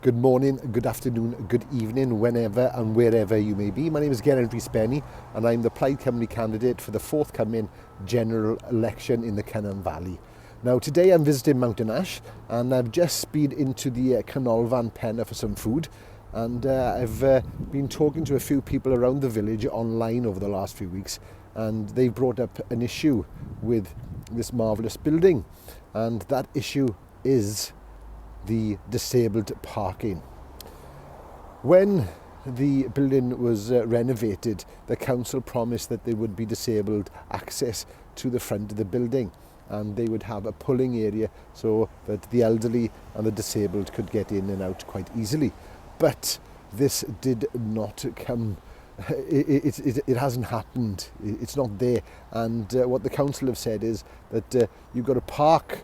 Good morning, good afternoon, good evening, whenever and wherever you may be. My name is Canolfan Pennar and I'm the Plaid Cymru candidate for the forthcoming general election in the Canolfan Valley. Now today I'm visiting Mountain Ash and I've just been into the Canolfan Pennar for some food, and I've been talking to a few people around the village online over the last few weeks, and they've brought up an issue with this marvellous building, and that issue is the disabled parking. When the building was renovated, the council promised that there would be disabled access to the front of the building, and they would have a pulling area so that the elderly and the disabled could get in and out quite easily. But this did not come. It hasn't happened. It's not there. And what the council have said is that you've got to park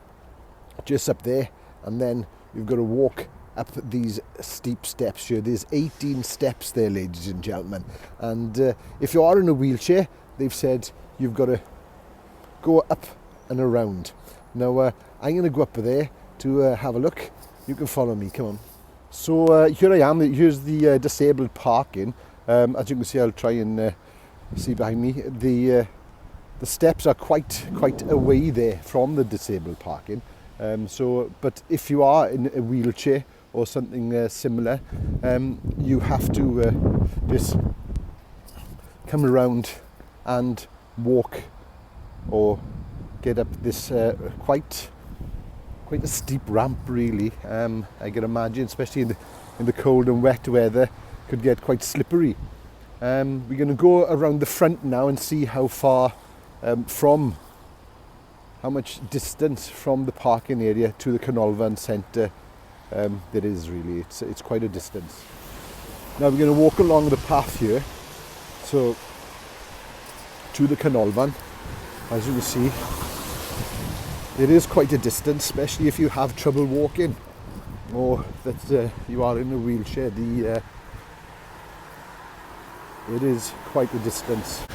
just up there, and then you've got to walk up these steep steps here. There's 18 steps there, ladies and gentlemen. And if you are in a wheelchair, they've said you've got to go up and around. Now, I'm going to go up there to have a look. You can follow me, come on. So here I am. Here's the disabled parking. As you can see, I'll try and see behind me. The steps are quite away there from the disabled parking. But if you are in a wheelchair or something similar, you have to just come around and walk or get up this quite a steep ramp, really. I can imagine, especially in the cold and wet weather, could get quite slippery. We're going to go around the front now and see how far how much distance from the parking area to the Canolfan Centre there is, really. It's quite a distance. Now we're going to walk along the path here, so to the Canolfan. As you can see, it is quite a distance, especially if you have trouble walking or that you are in a wheelchair. It is quite a distance.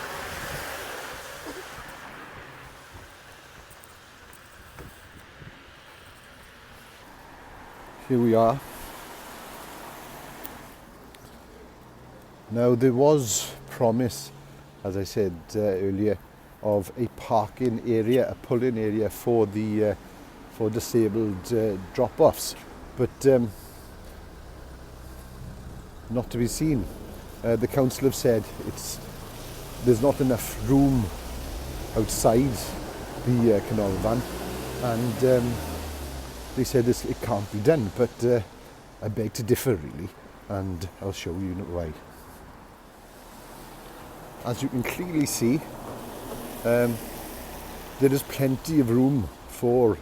Here we are. Now there was promise, as I said earlier, of a parking area, a pull-in area for the for disabled drop-offs, but not to be seen. The council have said there's not enough room outside the Canolfan, and they said it can't be done, but I beg to differ, really, and I'll show you why. As you can clearly see, there is plenty of room for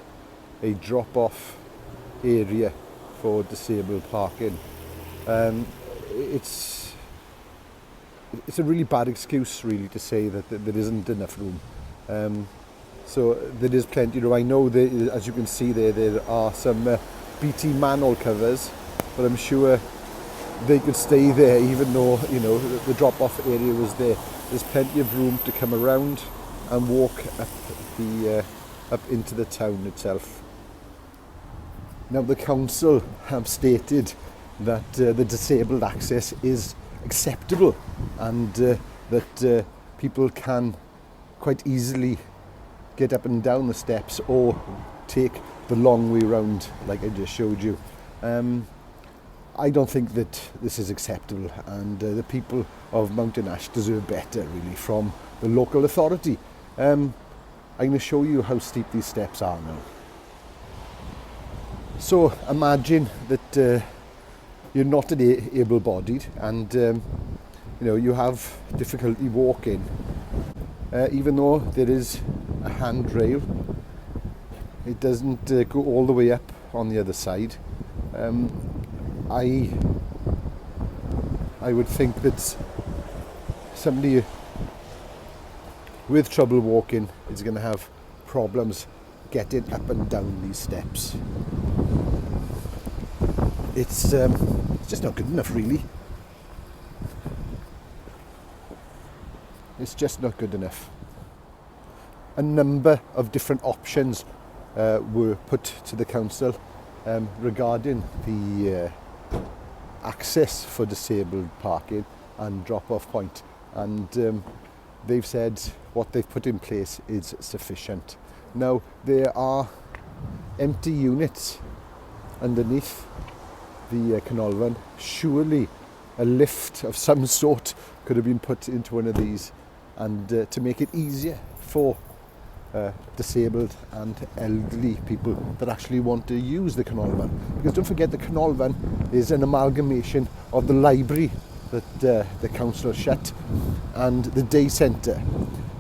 a drop-off area for disabled parking. It's a really bad excuse, really, to say that there isn't enough room. So there is plenty of room. I know as you can see there are some BT manhole covers, but I'm sure they could stay there even though, you know, the drop-off area was there. There's plenty of room to come around and walk up into the town itself. Now the council have stated that the disabled access is acceptable, and that people can quite easily get up and down the steps or take the long way round, like I just showed you. I don't think that this is acceptable, and the people of Mountain Ash deserve better, really, from the local authority. I'm going to show you how steep these steps are now. So imagine that you're not an able-bodied, and you know, you have difficulty walking. Even though there is a handrail, it doesn't go all the way up on the other side. I would think that somebody with trouble walking is going to have problems getting up and down these steps. It's just not good enough, really. It's just not good enough. A number of different options were put to the council regarding the access for disabled parking and drop-off point, and they've said what they've put in place is sufficient. Now, there are empty units underneath the Canolfan. Surely a lift of some sort could have been put into one of these, and to make it easier for disabled and elderly people that actually want to use the Canolfan. Because don't forget, the Canolfan is an amalgamation of the library that the council shut and the day centre.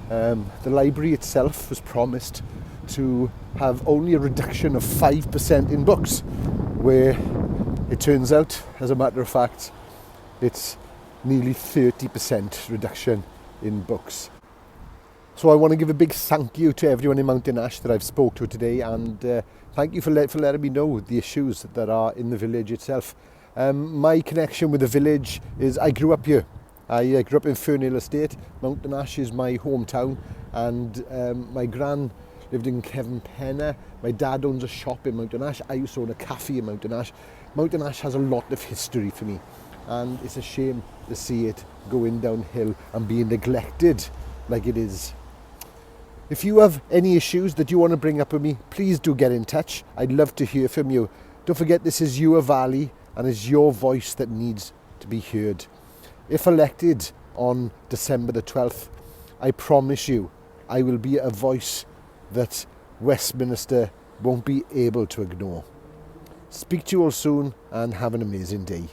The library itself was promised to have only a reduction of 5% in books, where it turns out, as a matter of fact, it's nearly 30% reduction in books. So I want to give a big thank you to everyone in Mountain Ash that I've spoke to today, and thank you for letting me know the issues that are in the village itself. My connection with the village is I grew up here. I grew up in Fernhill Estate. Mountain Ash is my hometown, and my gran lived in Canolfan Pennar. My dad owns a shop in Mountain Ash. I used to own a cafe in Mountain Ash. Mountain Ash has a lot of history for me, and it's a shame to see it going downhill and being neglected like it is. If you have any issues that you want to bring up with me, please do get in touch. I'd love to hear from you. Don't forget, this is your valley, and it's your voice that needs to be heard. If elected on December the 12th, I promise you I will be a voice that Westminster won't be able to ignore. Speak to you all soon, and have an amazing day.